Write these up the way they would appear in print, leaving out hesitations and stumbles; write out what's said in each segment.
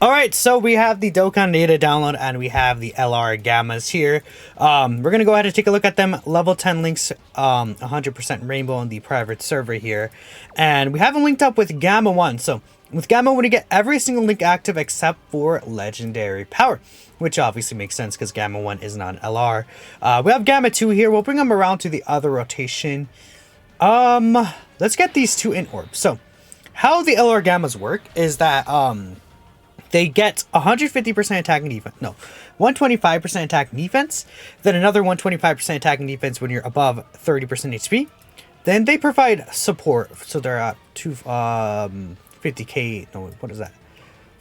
Alright, so we have the Dokkan data download and we have the LR Gammas here. We're going to go ahead and take a look at them. Level 10 links, 100% rainbow on the private server here. And we have them linked up with Gamma 1. So with Gamma 1, you get every single link active except for Legendary Power, which obviously makes sense because Gamma 1 is not an LR. We have Gamma 2 here. We'll bring them around to the other rotation. Let's get these two in orb. So how the LR Gammas work is that, they get 150% attack and defense. No, 125% attack and defense. Then another 125% attack and defense when you're above 30% HP. Then they provide support. So they're at 50k. No, what is that?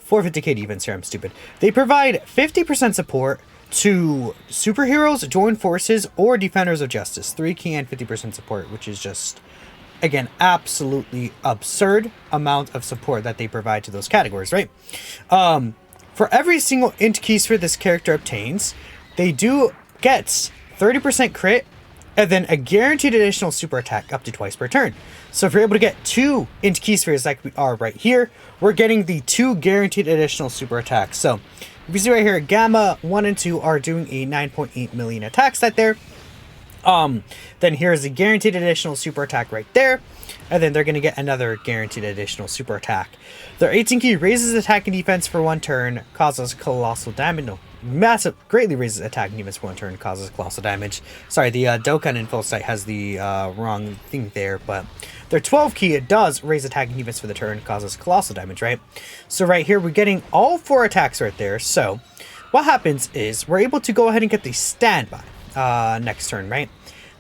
450k defense here. I'm stupid. They provide 50% support to superheroes, join forces, or defenders of justice. 3 key and 50% support, which is just, again, absolutely absurd amount of support that they provide to those categories, right? For every single int keysphere this character obtains, they do get 30% crit and then a guaranteed additional super attack up to twice per turn. So if you're able to get 2 int keyspheres like we are right here, we're getting the 2 guaranteed additional super attacks. So if you see right here, Gamma 1 and 2 are doing a 9.8 million attack set there. Then here's the guaranteed additional super attack right there. And then they're going to get another guaranteed additional super attack. Their 18 key raises attack and defense for 1 turn, causes colossal damage. No, massive, greatly raises attack and defense for 1 turn, causes colossal damage. Sorry, the Dokkan info site has the wrong thing there, but their 12 key, it does raise attack and defense for the turn, causes colossal damage, right? So right here, we're getting all 4 attacks right there. So what happens is we're able to go ahead and get the standby next turn, right?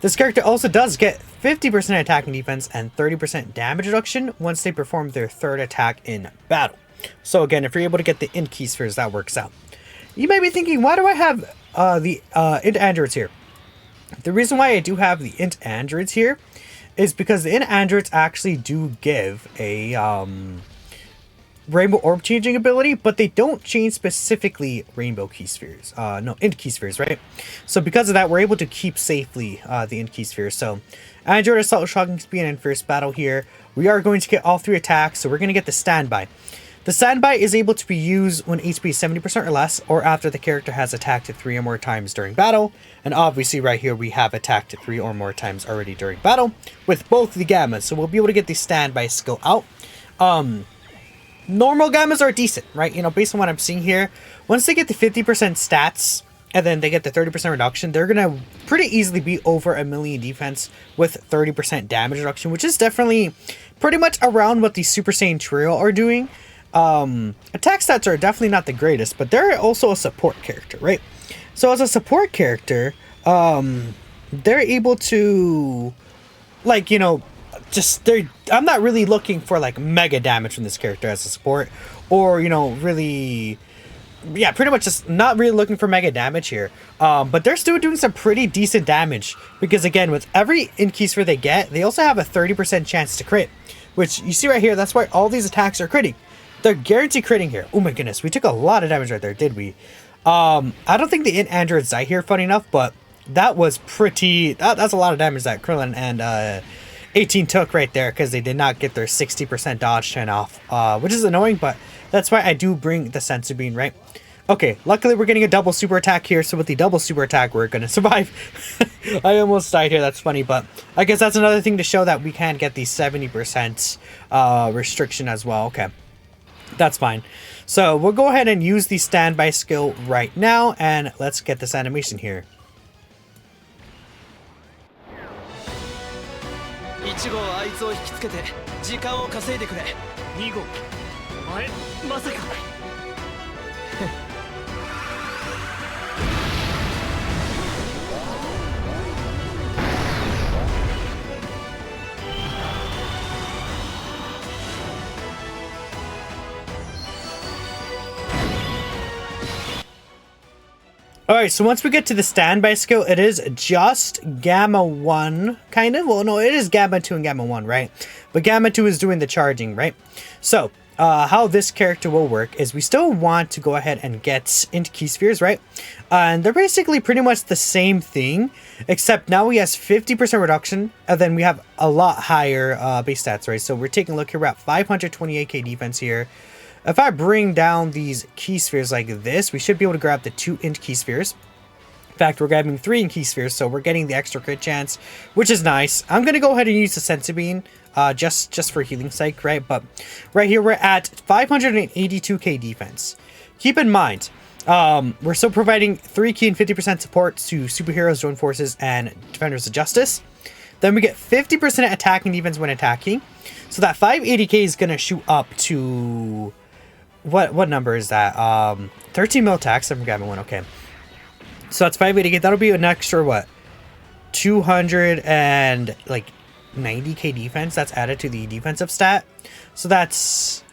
This character also does get 50% attack and defense and 30% damage reduction once they perform their 3rd attack in battle. So again, if you're able to get the int keyspheres, that works out. You might be thinking, why do I have the int androids here? The reason why I do have the int androids here is because the int androids actually do give a rainbow orb changing ability, but they don't change specifically rainbow key spheres. No, int key spheres, right? So because of that, we're able to keep safely the int key spheres. So Android Assault, Shocking Speed, and First Battle here. We are going to get all 3 attacks, so we're going to get the standby. The standby is able to be used when HP is 70% or less, or after the character has attacked 3 or more times during battle. And obviously right here we have attacked 3 or more times already during battle with both the Gammas, so we'll be able to get the standby skill out. Normal Gammas are decent, right? You know, based on what I'm seeing here, once they get the 50% stats and then they get the 30% reduction, they're going to pretty easily be over a million defense with 30% damage reduction, which is definitely pretty much around what the Super Saiyan Trio are doing. Attack stats are definitely not the greatest, but they're also a support character, right? So as a support character, they're able to, like, you know, I'm not really looking for like mega damage from this character as a support, or, you know, really, yeah, pretty much just not really looking for mega damage here. But they're still doing some pretty decent damage because, again, with every int keysphere they get, they also have a 30% chance to crit, which you see right here. That's why all these attacks are critting. They're guaranteed critting here. Oh my goodness, we took a lot of damage right there, did we? I don't think the int androids die here, funny enough, but that was pretty, that's a lot of damage that Krillin and 18 took right there, because they did not get their 60% dodge turn off, which is annoying, but that's why I do bring the Senzu Bean, right? Okay, luckily we're getting a double super attack here, so with the double super attack, we're gonna survive. I almost died here, that's funny, but I guess that's another thing to show that we can get the 70% restriction as well. Okay, that's fine. So we'll go ahead and use the standby skill right now, and let's get this animation here. 1号はあいつを引きつけて時間を稼いでくれ。2号、お前まさか。Alright, so once we get to the standby skill, it is just Gamma 1, kind of. Well, no, it is Gamma 2 and Gamma 1, right? But Gamma 2 is doing the charging, right? So, how this character will work is we still want to go ahead and get int key spheres, right? And they're basically pretty much the same thing, except now he has 50% reduction, and then we have a lot higher base stats, right? So we're taking a look here, we're at 528k defense here. If I bring down these key spheres like this, we should be able to grab the 2 int key spheres. In fact, we're grabbing 3 int key spheres, so we're getting the extra crit chance, which is nice. I'm going to go ahead and use the Sensibean, just for healing sake, right? But right here, we're at 582k defense. Keep in mind, we're still providing 3 key and 50% support to superheroes, joint forces, and defenders of justice. Then we get 50% attack and defense when attacking. So that 580k is going to shoot up to... What number is that? 13 mil attacks. I'm grabbing one. Okay. So that's 580k. That'll be an extra, what? 290k defense. That's added to the defensive stat. So that's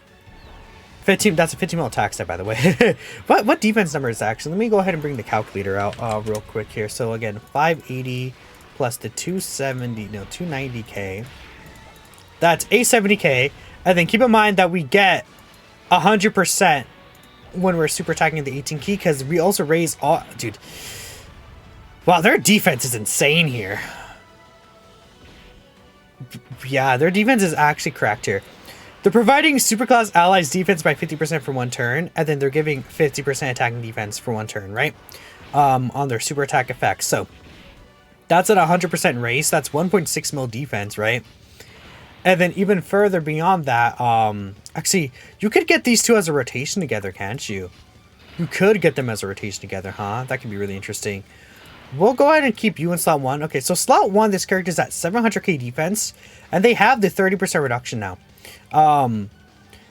15. That's a 15 mil attack stat, by the way. What defense number is that actually? Let me go ahead and bring the calculator out real quick here. So again, 580 plus the 290k. That's 870k. And then keep in mind that we get 100% when we're super attacking the 18 key, because we also raise all... Dude. Wow, their defense is insane here. Yeah, their defense is actually cracked here. They're providing superclass allies defense by 50% for 1 turn, and then they're giving 50% attacking defense for 1 turn, right? On their super attack effects. So that's at 100% raise. That's 1.6 mil defense, right? And then even further beyond that, actually, you could get these two as a rotation together, can't you? You could get them as a rotation together, huh? That could be really interesting. We'll go ahead and keep you in slot 1. Okay, so slot 1, this character's at 700k defense, and they have the 30% reduction now.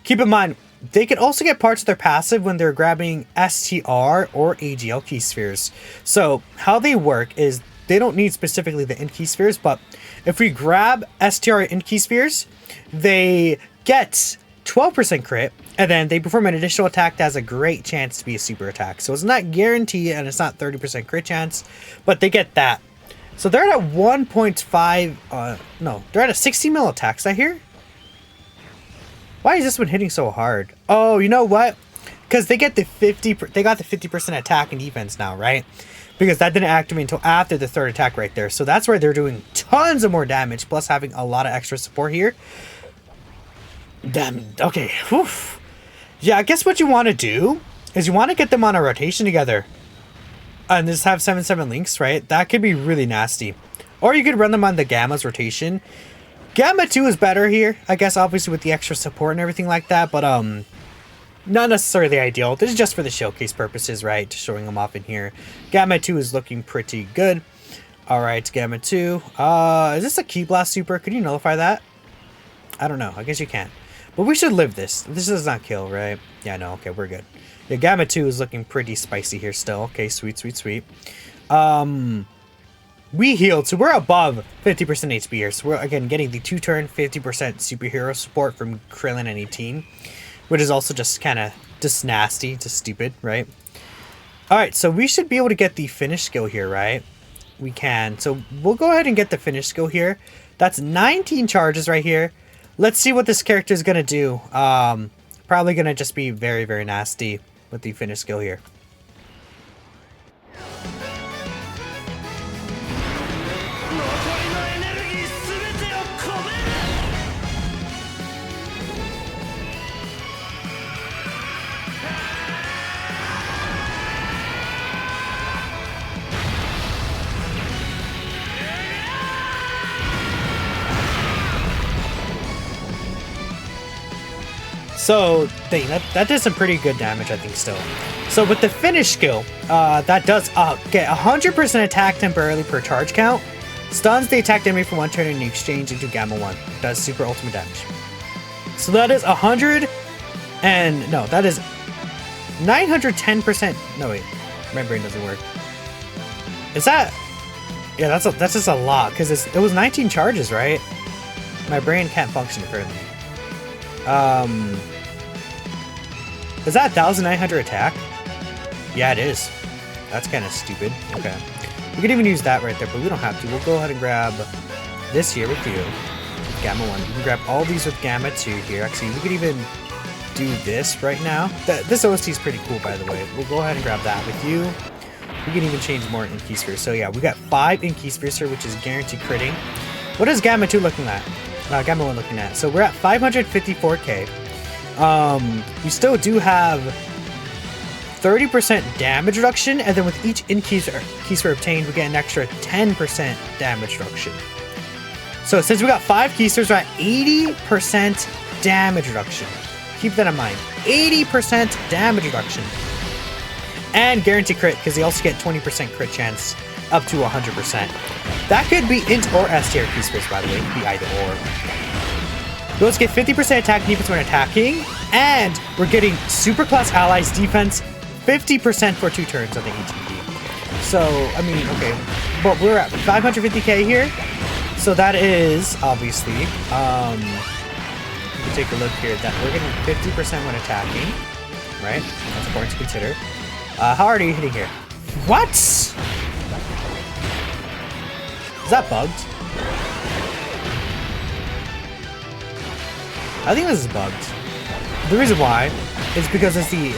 Keep in mind, they can also get parts of their passive when they're grabbing STR or AGL key spheres. So how they work is they don't need specifically the int key spheres, but if we grab STR int key spheres, they get 12% crit, and then they perform an additional attack that has a great chance to be a super attack. So it's not guaranteed, and it's not 30% crit chance, but they get that. So they're at 1.5, no, they're at a 60 mil attack stat here. Why is this one hitting so hard? Oh, you know what? Because they get the 50% attack and defense now, right? Because that didn't activate until after the 3rd attack right there. So that's why they're doing tons of more damage, plus having a lot of extra support here. Damn, okay. Whew. Yeah, I guess what you want to do is you want to get them on a rotation together. And just have 7/7 links, right? That could be really nasty. Or you could run them on the Gamma's rotation. Gamma 2 is better here, I guess, obviously with the extra support and everything like that, but not necessarily ideal. This is just for the showcase purposes, right? Showing them off in here. Gamma 2 is looking pretty good. Alright, Gamma 2. Is this a Key Blast super? Could you nullify that? I don't know. I guess you can. But we should live this. This does not kill, right? Yeah, no. Okay, we're good. Yeah, Gamma 2 is looking pretty spicy here still. Okay, sweet, sweet, sweet. We healed, so we're above 50% HP here. So we're, again, getting the 2-turn 50% superhero support from Krillin and 18. Which is also just kind of just nasty, just stupid, right? Alright, so we should be able to get the finish skill here, right? We can. So we'll go ahead and get the finish skill here. That's 19 charges right here. Let's see what this character is going to do. Probably going to just be very, very nasty with the finish skill here. So, dang, that does some pretty good damage, I think, still. So, with the finish skill, that does get 100% attack temporarily per charge count. Stuns the attacked enemy for 1 turn in exchange into Gamma 1. Does super ultimate damage. So, that is 100 and... No, that is 910%... No, wait. My brain doesn't work. Is that... Yeah, that's just a lot, because it was 19 charges, right? My brain can't function currently. Is that 1,900 attack? Yeah, it is. That's kind of stupid. Okay. We could even use that right there, but we don't have to. We'll go ahead and grab this here with you. With Gamma 1. We can grab all these with Gamma 2 here. Actually, we could even do this right now. This OST is pretty cool, by the way. We'll go ahead and grab that with you. We can even change more Inky Spheres. So yeah, we got 5 Inky Spheres here, which is guaranteed critting. What is Gamma 2 looking at? Gamma 1 looking at. So we're at 554k. You still do have 30% damage reduction, and then with each keystone obtained, we get an extra 10% damage reduction. So since we got 5 keystones, we're at 80% damage reduction. Keep that in mind. 80% damage reduction. And guarantee crit, because they also get 20% crit chance up to 100%. That could be int or S tier keystones, by the way. It could be either or. We also get 50% attack defense when attacking, and we're getting super class allies defense 50% for 2 turns on the ATP. So, I mean, okay, but we're at 550k here. So that is, obviously, you can take a look here, that we're getting 50% when attacking, right? That's important to consider. How hard are you hitting here? What? Is that bugged? I think this is bugged. The reason why is because it's the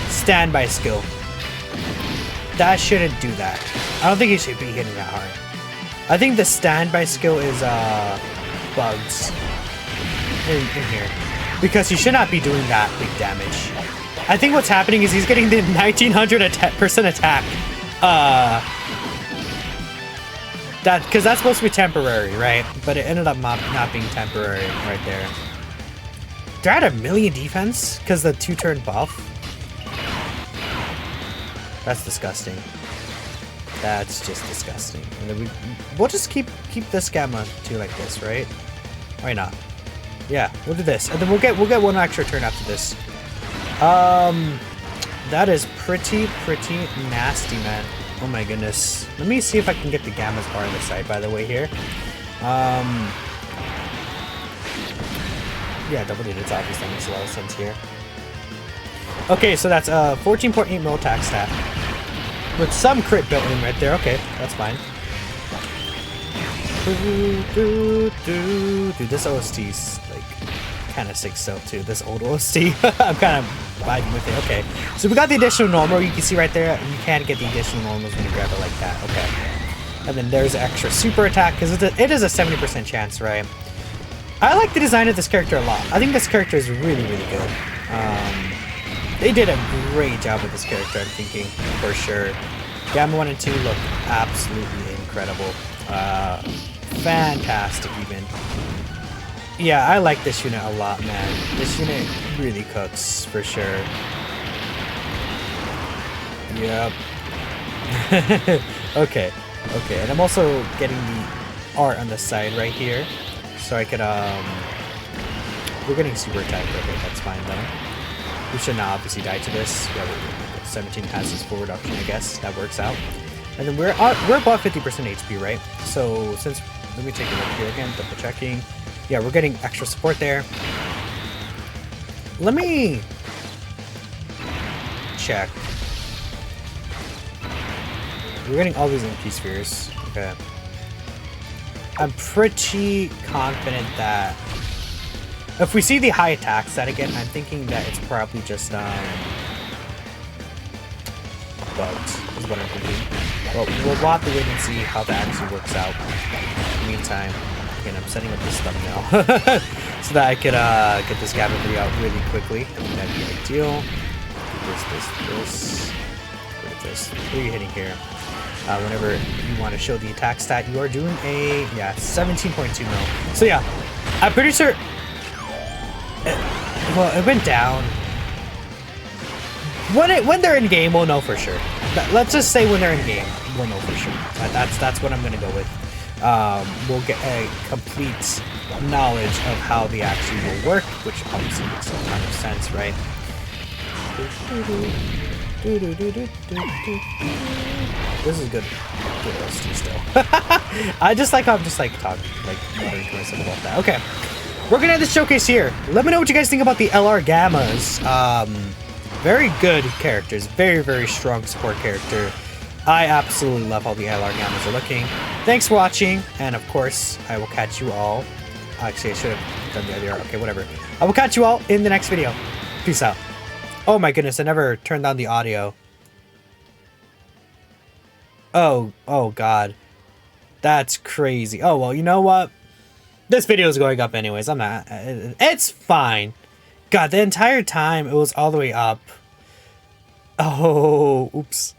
standby skill. That shouldn't do that. I don't think it should be hitting that hard. I think the standby skill is bugged in here, because he should not be doing that big damage. I think what's happening is he's getting the 1900% attack. Because that's supposed to be temporary, right? But it ended up not being temporary right there. They're at 1,000,000 defense because the 2-turn buff. That's disgusting. That's just disgusting. And then we'll just keep this gamma too like this, right? Why not? Yeah, we'll do this, and then we'll get 1 extra turn after this. That is pretty nasty, man. Oh my goodness. Let me see if I can get the gammas bar on the side, by the way, here. Yeah, double digits, obviously, that makes a lot of sense here. Okay, so that's 14.8 mil attack stat. With some crit built in right there. Okay, that's fine. Dude, this OST's like kind of sick still too. This old OST, I'm kind of vibing with it. Okay, so we got the additional normal. You can see right there, you can get the additional normals when you grab it like that. Okay, and then there's extra super attack because it is a 70% chance, right? I like the design of this character a lot. I think this character is really good. They did a great job with this character, I'm thinking, for sure. Gamma 1 and 2 look absolutely incredible. Fantastic, even. Yeah, I like this unit a lot, man. This unit really cooks, for sure. Yep. Okay, and I'm also getting the art on the side right here. So I could, we're getting super attack. Okay, that's fine, though. We should not obviously die to this. Yeah, 17 has his full reduction, I guess. That works out. And then we're above 50% HP, right? So since, let me take a look here again, double checking. Yeah, we're getting extra support there. Let me check. We're getting all these MP spheres. Okay. I'm pretty confident that if we see the high attack stat again, I'm thinking that it's probably just bugged, is what I'm thinking. But we'll have to wait and see how that actually works out. In the meantime, again, I'm setting up this thumbnail so that I could get this Gavin video out really quickly. I think that'd be ideal. This. What is this? What are you hitting here? Whenever you want to show the attack stat, you are doing a 17.2 mil. So yeah, I'm pretty sure. Well, it went down. When they're in game, we'll know for sure. Let's just say when they're in game, we'll know for sure. That's what I'm gonna go with. We'll get a complete knowledge of how they actually will work, which obviously makes a ton of sense, right? This is good OST still. I'm just muttering to myself about that. Okay, we're gonna end this showcase here. Let me know what you guys think about the LR Gammas. Very good characters, very strong support character. I absolutely love how the LR Gammas are looking. Thanks for watching, and of course, I will catch you all. Actually, I should have done the other. Okay, whatever. I will catch you all in the next video. Peace out. Oh my goodness, I never turned down the audio. Oh god. That's crazy. Oh, well, you know what? This video is going up anyways. I'm not. It's fine. God, the entire time it was all the way up. Oh, oops.